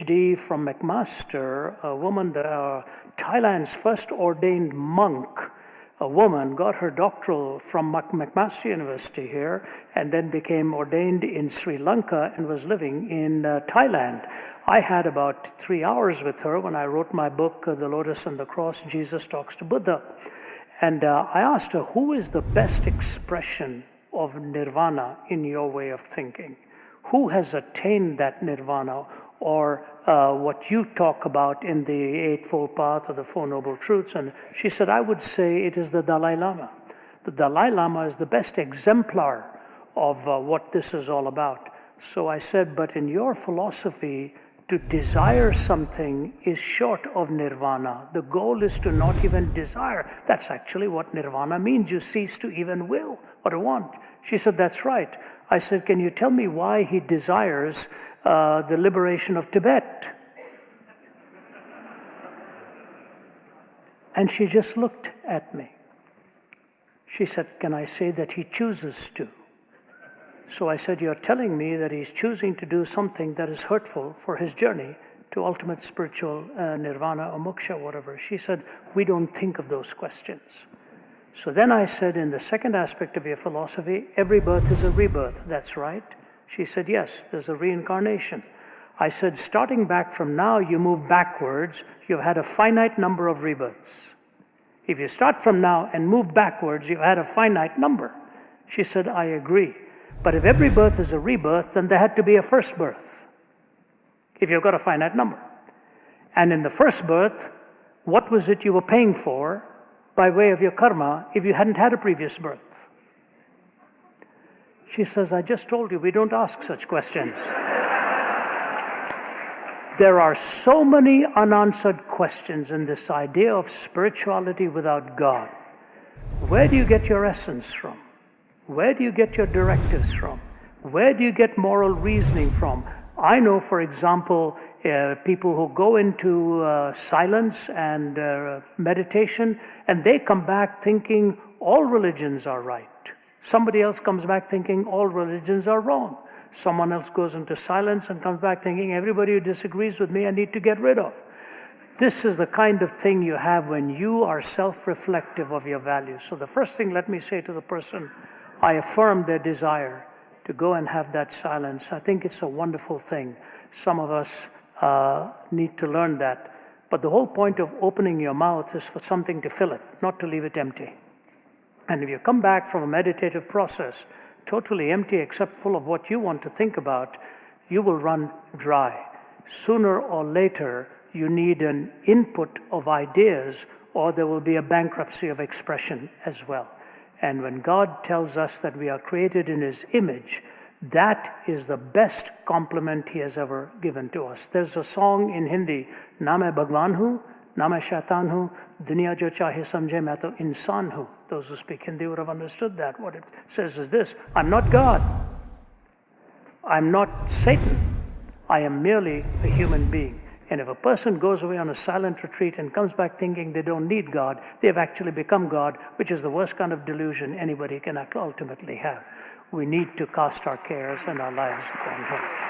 PhD from McMaster, a woman, Thailand's first ordained monk, a woman, got her doctoral from McMaster University here and then became ordained in Sri Lanka and was living in Thailand. I had about 3 hours with her when I wrote my book, The Lotus and the Cross, Jesus Talks to Buddha. And I asked her, who is the best expression of nirvana in your way of thinking? Who has attained that nirvana, or what you talk about in the Eightfold Path or the Four Noble Truths? And she said, I would say it is the Dalai Lama. The Dalai Lama is the best exemplar of what this is all about. So I said, but in your philosophy, to desire something is short of nirvana. The goal is to not even desire. That's actually what nirvana means. You cease to even will or to want. She said, that's right. I said, can you tell me why he desires the liberation of Tibet? And she just looked at me. She said, can I say that he chooses to? So I said, you're telling me that he's choosing to do something that is hurtful for his journey to ultimate spiritual nirvana or moksha, whatever. She said, we don't think of those questions. So then I said, in the second aspect of your philosophy, every birth is a rebirth. That's right. She said, yes, there's a reincarnation. I said, starting back from now, you move backwards. You've had a finite number of rebirths. If you start from now and move backwards, you've had a finite number. She said, I agree. But if every birth is a rebirth, then there had to be a first birth, if you've got a finite number. And in the first birth, what was it you were paying for by way of your karma if you hadn't had a previous birth? She says, I just told you, we don't ask such questions. There are so many unanswered questions in this idea of spirituality without God. Where do you get your essence from? Where do you get your directives from? Where do you get moral reasoning from? I know, for example, people who go into silence and meditation, and they come back thinking all religions are right. Somebody else comes back thinking all religions are wrong. Someone else goes into silence and comes back thinking everybody who disagrees with me I need to get rid of. This is the kind of thing you have when you are self-reflective of your values. So the first thing, let me say to the person, I affirm their desire to go and have that silence. I think it's a wonderful thing. Some of us need to learn that. But the whole point of opening your mouth is for something to fill it, not to leave it empty. And if you come back from a meditative process totally empty except full of what you want to think about, you will run dry. Sooner or later, you need an input of ideas, or there will be a bankruptcy of expression as well. And when God tells us that we are created in His image, that is the best compliment He has ever given to us. There's a song in Hindi, Na main Bhagwan hu, na main shaitan hu, duniya jo chahe samjhe main to insan hu. Those who speak Hindi would have understood that. What it says is this, I'm not God. I'm not Satan. I am merely a human being. And if a person goes away on a silent retreat and comes back thinking they don't need God, they've actually become God, which is the worst kind of delusion anybody can ultimately have. We need to cast our cares and our lives upon Him.